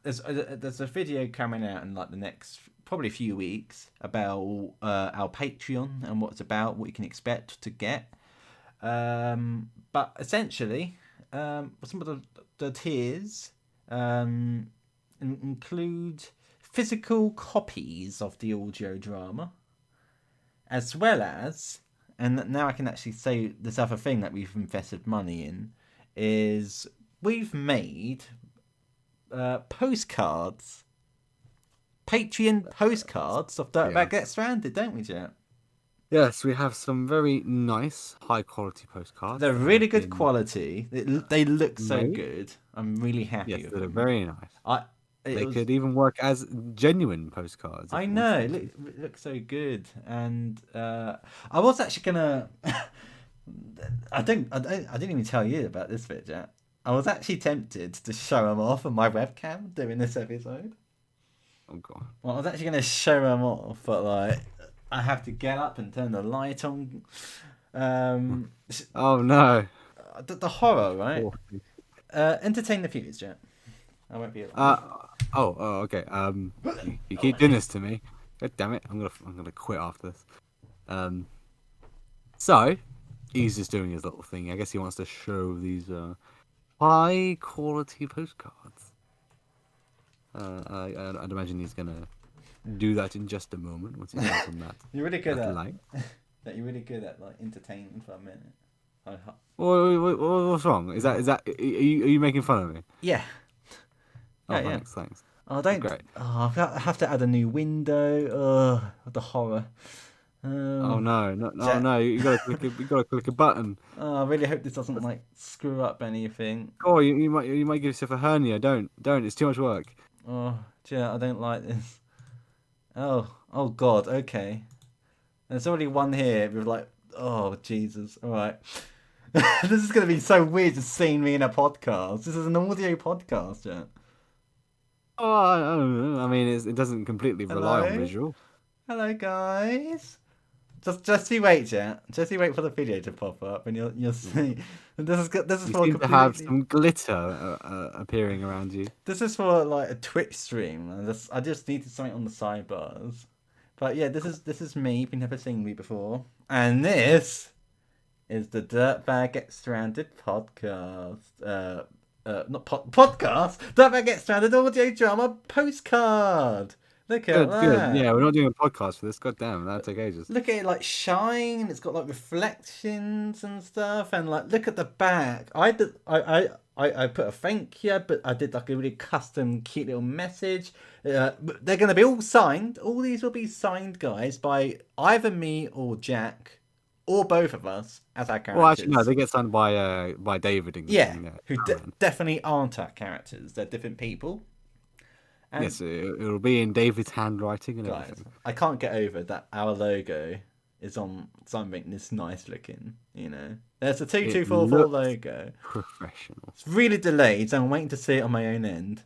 there's a video coming out in like the next probably few weeks about our Patreon and what it's about, what you can expect to get. But essentially, some of the tiers include physical copies of the audio drama, as well as, and now I can actually say this other thing that we've invested money in, is we've made postcards. Patreon postcards of Dirtbag Get Stranded, don't we, Jet? Yes, we have some very nice, high-quality postcards. They're really good quality. They look so good. I'm really happy with them. They're very nice. They could even work as genuine postcards. I know, it looks so good. And I was actually gonna... I didn't even tell you about this bit, Jack. I was actually tempted to show them off on my webcam during this episode. Oh, God. Well, I was actually going to show them off, but, like, I have to get up and turn the light on. Oh, no. The horror, right? Entertain the viewers, Jack. I won't be... okay. You keep doing this to me. God damn it. I'm gonna quit after this. So, he's just doing his little thing. I guess he wants to show these high quality postcards. I'd imagine he's gonna do that in just a moment once he gets on that. You're really good at You're really good at like entertaining for a minute. What's wrong? Is that are you making fun of me? Yeah. Oh, yeah, thanks. Oh, don't. Great. Oh, I have to add a new window. The horror. Oh no! You gotta click a button. Oh, I really hope this doesn't like screw up anything. Oh, you might give yourself a hernia. Don't. It's too much work. Oh, yeah, I don't like this. Oh God. Okay. There's already one here with like, oh Jesus. All right. This is gonna be so weird just seeing me in a podcast. This is an audio podcast, yeah. Oh, I mean, it doesn't completely rely on visual. Hello, guys. Just you wait, yeah. Just you wait for the video to pop up, and you'll see. This is for seem to have some glitter appearing around you. This is for like a Twitch stream. I just needed something on the sidebars. But yeah, this is me. You've never seen me before, and this is the Dirtbag Get Stranded podcast. Not podcast. Dirtbag Get Stranded audio drama postcard. Look at that. Good. Yeah, we're not doing a podcast for this. God damn, that'll take ages. Look at it, like shine. It's got like reflections and stuff, and like look at the back. I put a thank you, but I did like a really custom, cute little message. They're gonna be all signed. All these will be signed, guys, by either me or Jack, or both of us as our characters. Well, actually, no, they get signed by David. Who definitely aren't our characters. They're different people. And yes, it'll be in David's handwriting and everything. I can't get over that our logo is on something this nice looking, you know. There's a 2244 logo. Professional. It's really delayed, so I'm waiting to see it on my own end.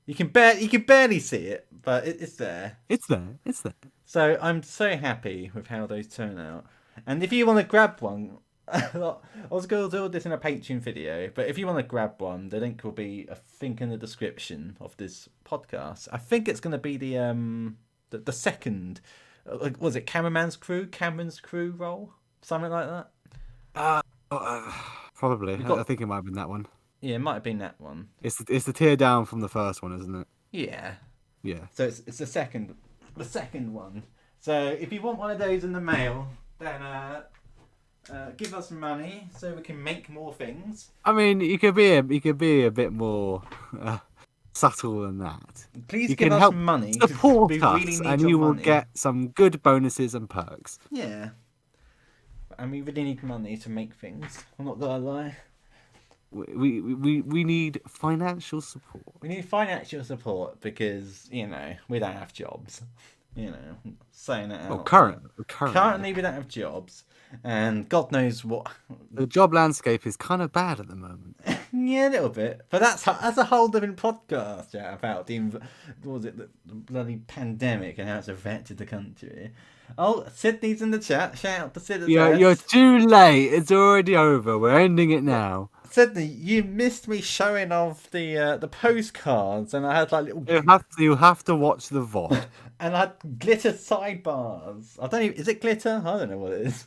You can barely see it, but it's there. It's there. So I'm so happy with how those turn out. And if you want to grab one, I was going to do this in a Patreon video, but if you want to grab one, the link will be, I think, in the description of this podcast. I think it's going to be the second, was it Cameron's crew role? Something like that? Probably. I think it might have been that one. Yeah, it might have been that one. It's the tier down from the first one, isn't it? Yeah. Yeah. So it's the second one. So if you want one of those in the mail, then give us money so we can make more things. I mean, you could be a bit more subtle than that. Please give us money. Support us, and you will get some good bonuses and perks. Yeah. And we really need money to make things. I'm not gonna lie. We need financial support. We need financial support because, you know, we don't have jobs. saying it out. Well, currently we don't have jobs, and God knows what. The job landscape is kind of bad at the moment. Yeah, a little bit, but that's a whole different podcast about the bloody pandemic and how it's affected the country. Oh, Sydney's in the chat. Shout out to Sydney. Yeah, you're too late. It's already over. We're ending it now. Sydney, you missed me showing off the postcards, and I had like little. You have to watch the VOD. And I had glitter sidebars. I don't even. Is it glitter? I don't know what it is.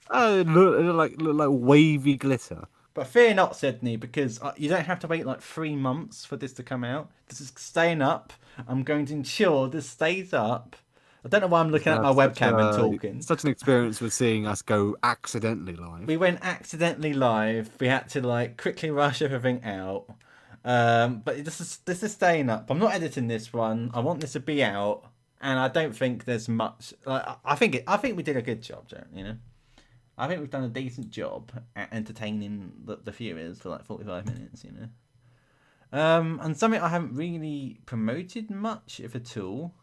Oh, it look like wavy glitter. But fear not, Sydney, because you don't have to wait like 3 months for this to come out. This is staying up. I'm going to ensure this stays up. I don't know why I'm looking at my webcam and talking. Such an experience with seeing us go accidentally live. We went accidentally live. We had to like quickly rush everything out. But this is staying up. I'm not editing this one. I want this to be out, and I don't think there's much. I think we did a good job, Jack. I think we've done a decent job at entertaining the viewers for like 45 minutes. And something I haven't really promoted much, if at all.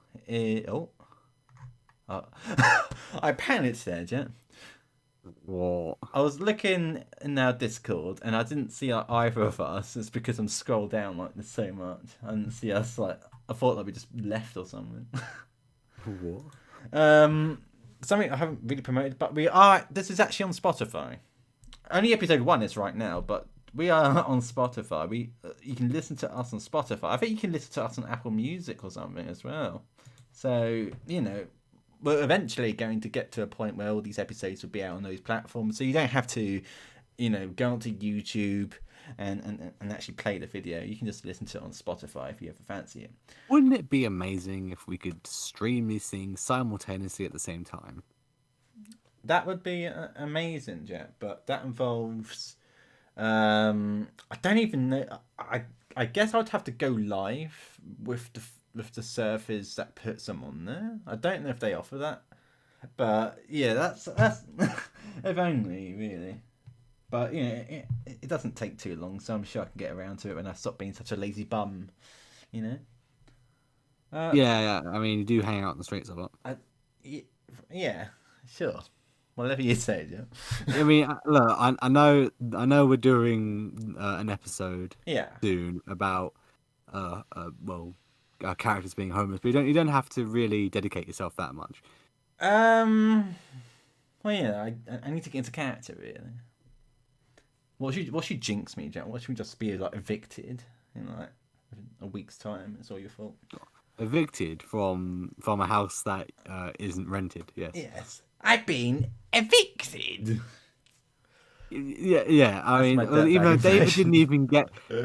I panicked there, Jet. What? I was looking in our Discord and I didn't see either of us. It's because I'm scrolled down like this so much. I didn't see us. Like I thought that we just left or something. What? Something I haven't really promoted, but we are. This is actually on Spotify. Only episode 1 is right now, but we are on Spotify. You can listen to us on Spotify. I think you can listen to us on Apple Music or something as well. So we're eventually going to get to a point where all these episodes will be out on those platforms, so you don't have to, go onto YouTube and actually play the video. You can just listen to it on Spotify if you ever fancy it. Wouldn't it be amazing if we could stream these things simultaneously at the same time? That would be amazing, Jet, but that involves... I don't even know... I guess I'd have to go live with the surfers that puts them on there. I don't know if they offer that, but yeah, that's if only really. But it doesn't take too long, so I'm sure I can get around to it when I stop being such a lazy bum. Yeah. I mean, you do hang out in the streets a lot. Yeah, sure. Whatever you say, yeah. I mean, look, I know we're doing an episode soon about characters being homeless, but you don't have to really dedicate yourself that much. Well, yeah, I need to get into character really. What should jinx me, Jack? What should we just be like evicted in like a week's time? It's all your fault. Evicted from a house that isn't rented. Yes. Yes, I've been evicted. Yeah. I mean, even though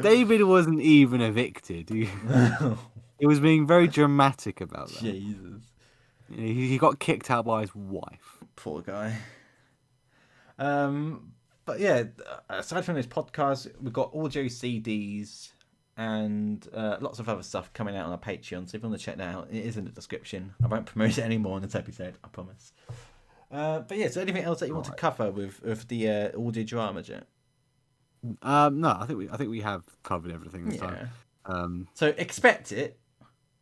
David wasn't even evicted. He was being very dramatic about that. Jesus. He got kicked out by his wife. Poor guy. But yeah, aside from this podcast, we've got audio CDs and lots of other stuff coming out on our Patreon. So if you want to check that out, it is in the description. I won't promote it anymore in this episode, I promise. But yeah, so anything else that you want to cover with the audio drama, Jet? No, I think we have covered everything this time. So expect it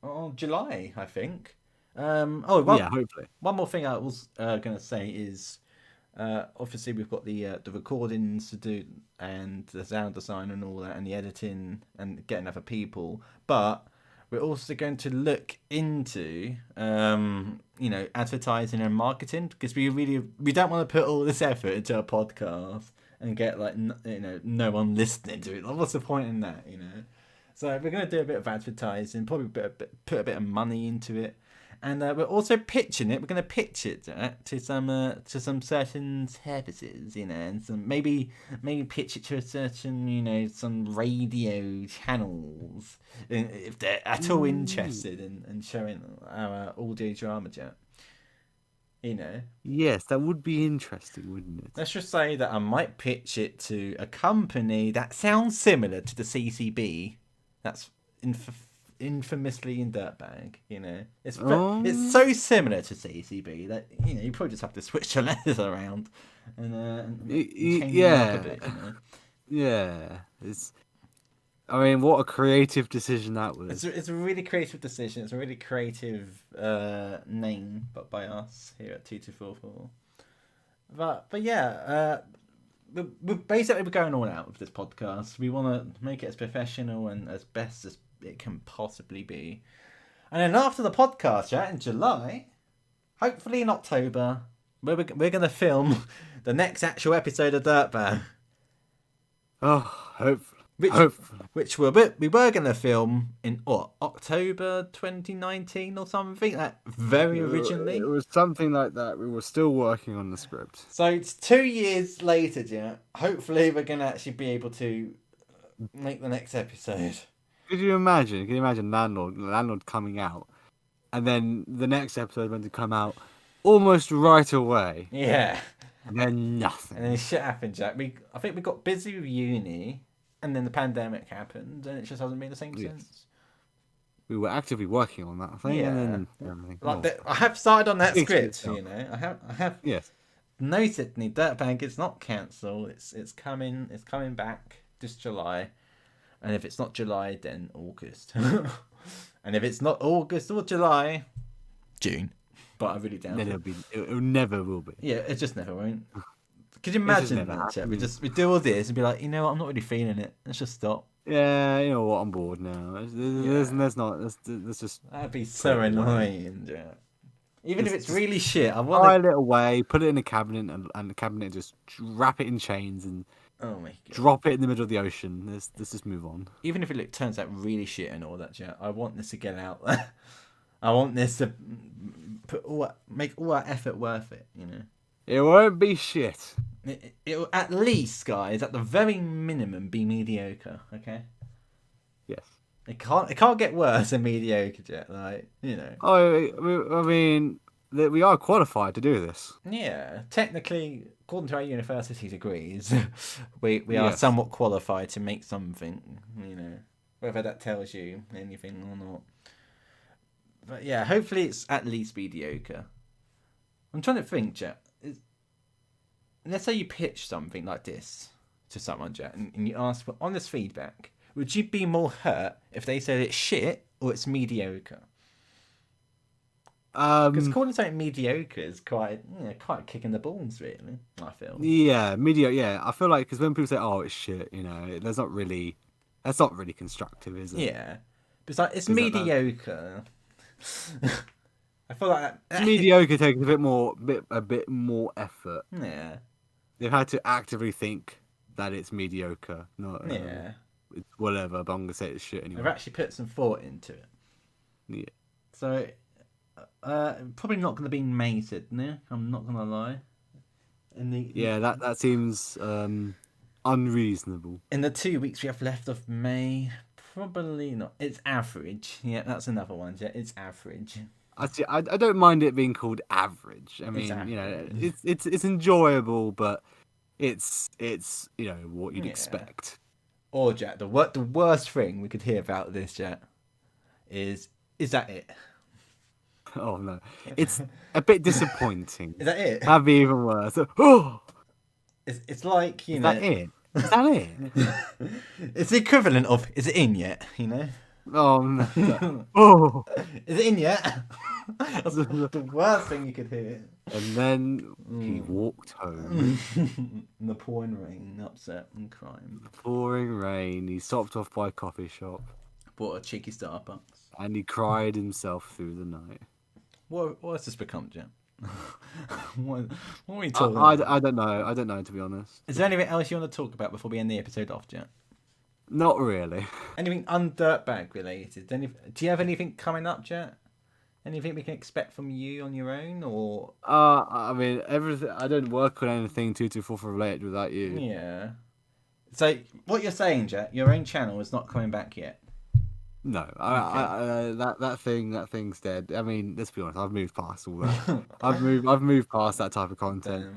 on July, I think. Hopefully. One more thing I was going to say is, obviously we've got the recordings to do and the sound design and all that and the editing and getting other people, but we're also going to look into advertising and marketing, because we don't want to put all this effort into a podcast and get like no one listening to it. What's the point in that? So we're going to do a bit of advertising, probably put a bit of money into it. And we're also pitching it. We're going to pitch it to some certain services, and some maybe pitch it to a certain some radio channels if they're at all interested in showing our audio drama, Jet. Yes, that would be interesting, wouldn't it? Let's just say that I might pitch it to a company that sounds similar to the CCB. That's infamously in Dirtbag, it's so similar to CCB that you probably just have to switch the letters around and change it up a bit. Yeah, it's I mean, what a creative decision that was. It's a really creative decision. It's a really creative name, but by us here at TwoTwoFourFour. But yeah, we're basically going all out with this podcast. We want to make it as professional and as best as it can possibly be. And then after the podcast, yeah, in July, hopefully in October, we're going to film the next actual episode of Dirtbag. Oh, Which we were going to film in October 2019 or something, like very originally. It was something like that. We were still working on the script. So it's 2 years later, yeah. Hopefully we're going to actually be able to make the next episode. Can you imagine Landlord coming out, and then the next episode going to come out almost right away. Yeah. And then nothing. And then shit happened, Jack. I think we got busy with uni, and then the pandemic happened, and it just hasn't made the same sense. We were actively working on that thing, and then I have started on that script, you know. I have yes. noted the Dirtbag is not cancelled. It's coming back this July. And if it's not July, then August. And if it's not August or July, June. But I really doubt it never will be. Yeah, it just never won't. Could you imagine that? Yeah, we do all this and be like, you know what, I'm not really feeling it. Let's just stop. Yeah, you know what, I'm bored now. Let's just. That'd be so annoying. Yeah. Even if it's really shit, I want file it away, put it in a cabinet, and the cabinet just wrap it in chains and. Oh my God. Drop it in the middle of the ocean. Let's just move on. Even if it turns out really shit and all that shit, I want this to get out there. I want this to make all that effort worth it, you know. It won't be shit. It'll at least, guys, at the very minimum, be mediocre. Okay. Yes. It can't get worse than mediocre, Jet. Like, you know. I mean, we are qualified to do this. Yeah, technically, according to our university degrees, we are somewhat qualified to make something, you know, whether that tells you anything or not. But yeah, hopefully it's at least mediocre. I'm trying to think, Jet. Let's say you pitch something like this to someone, Jet, and you ask for honest feedback. Would you be more hurt if they said it's shit or it's mediocre? Because calling something mediocre is quite kicking the balls, really. I feel. Yeah, mediocre. Yeah, I feel like because when people say, "Oh, it's shit," you know, that's not really constructive, is it? Yeah, but it's mediocre. I feel like that... mediocre takes a bit more effort. Yeah, they've had to actively think that it's mediocre. Not it's whatever. But I'm gonna say it's shit anyway. They've actually put some thought into it. Yeah. So. Probably not going to be mated, no? I'm not going to lie. That seems unreasonable. In the 2 weeks we have left of May, probably not. It's average. Yeah, that's another one. Yeah, it's average. I don't mind it being called average. I mean, you know, it's enjoyable, but it's you know what you'd expect. Or Jack, the worst thing we could hear about this, Jack, is that it? Oh no, it's a bit disappointing. Is that it? That'd be even worse. Oh, it's like, you know. Is that it? It's the equivalent of, is it in yet? You know. Oh no. Oh, is it in yet? That's the worst thing you could hear. And then he walked home. In the pouring rain, upset and crying. The pouring rain. He stopped off by a coffee shop. Bought a cheeky Starbucks. And he cried himself through the night. What has this become, Jen? what are we talking about? I don't know. I don't know, to be honest. Is there anything else you want to talk about before we end the episode off, Jen? Not really. Anything Dirtbag related? Do you have anything coming up, Jet? Anything we can expect from you on your own, or? I mean, everything. I don't work on anything 224 related without you. Yeah. So what you're saying, Jet? Your own channel is not coming back yet. No, okay. that thing's dead. I mean, let's be honest. I've moved past all that. I've moved past that type of content.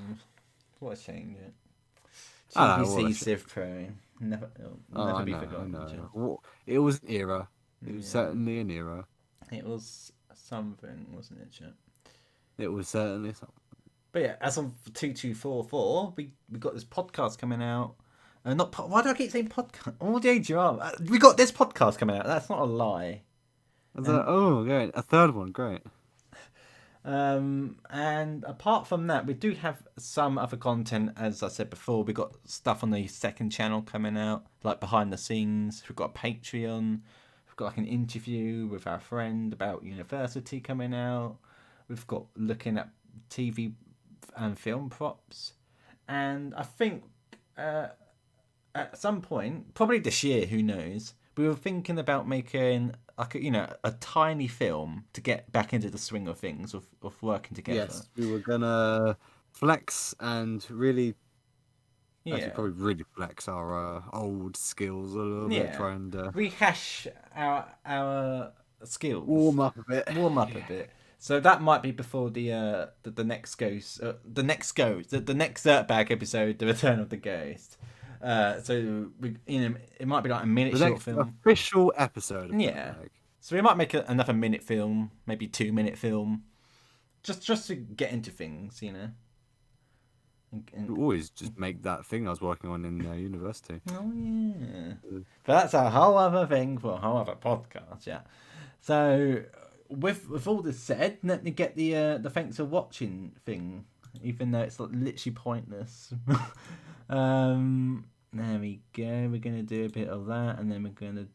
What a shame, yeah. GBC Civ Pro, never be forgotten. No. It was an era. It was certainly an era. It was something, wasn't it, Chet? It was certainly something. But yeah, as of 2244, we got this podcast coming out. Why do I keep saying podcast? Audio drama. We got this podcast coming out. That's not a lie. Great. A third one, great. And apart from that, we do have some other content. As I said before, we got stuff on the second channel coming out, like behind the scenes. We've got a Patreon. We've got like an interview with our friend about university coming out. We've got looking at TV and film props. And I think at some point, probably this year, who knows, we were thinking about making like a tiny film to get back into the swing of things, of working together. Yes, we were gonna flex and really, probably really flex our old skills a little bit. Try and rehash our skills, warm up a bit. So that might be before the next Ghost, the next Dirtbag episode, The Return of the Ghost. So it might be like a minute short film, official episode. So we might make another minute film, maybe 2-minute film, just to get into things, And always just make that thing I was working on in university. Oh yeah, but that's a whole other thing for a whole other podcast. Yeah. So with all this said, let me get the thanks for watching thing, even though it's like literally pointless. There we go. We're gonna do a bit of that, and then we're gonna.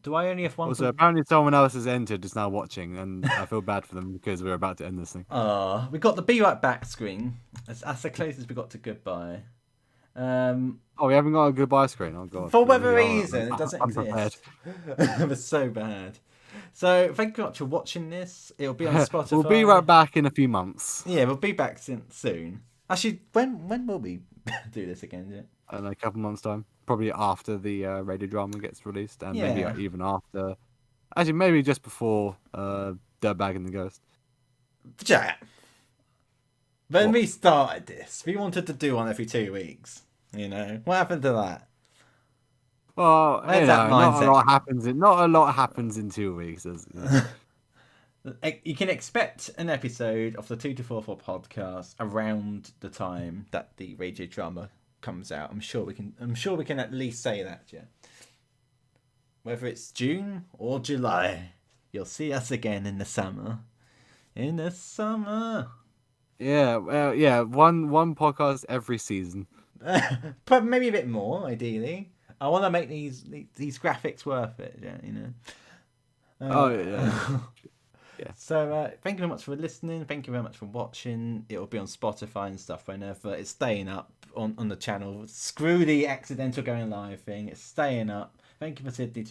Do I only have one? Also, apparently someone else has entered, is now watching, and I feel bad for them because we're about to end this thing. We got the "Be Right Back" screen. That's the closest we got to goodbye. We haven't got a goodbye screen. Oh god. For whatever reason, it doesn't exist. It was so bad. So thank you very much for watching this. It'll be on Spotify. We'll be right back in a few months. Yeah, we'll be back soon. Actually, when will we do this again? Yeah? I don't know, a couple months' time. Probably after the radio drama gets released, and maybe even after. Actually, maybe just before Dirtbag and the Ghost. Jack. When we started this, we wanted to do one every 2 weeks. What happened to that? Well, not a lot happens in 2 weeks. You can expect an episode of the 2-2-4-4 podcast around the time that the radio drama comes out. I'm sure we can at least say that, yeah. Whether it's June or July, you'll see us again in the summer. Yeah, well, yeah, one podcast every season. But maybe a bit more, ideally. I want to make these graphics worth it, yeah, Yeah. Yeah. So thank you very much for listening. Thank you very much for watching. It'll be on Spotify and stuff whenever. It's staying up on the channel. Screw the accidental going live thing. It's staying up. Thank you for Sydney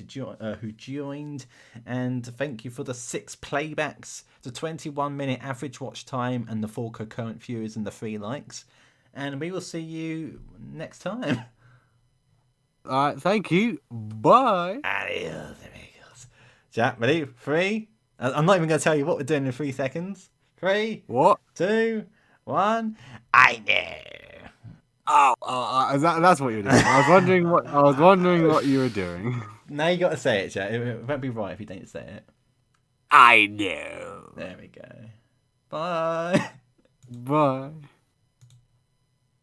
who joined, and thank you for the 6 playbacks, the 21-minute average watch time, and the 4 concurrent viewers and the 3 likes. And we will see you next time. All right, thank you. Bye. Adios, amigos. Jack, ready? 3. I'm not even going to tell you what we're doing in 3 seconds. 3. What? 2. 1. I know. Oh, that's what you're doing. I was wondering what you were doing. Now you got to say it, Jack. It won't be right if you don't say it. I know. There we go. Bye. Bye.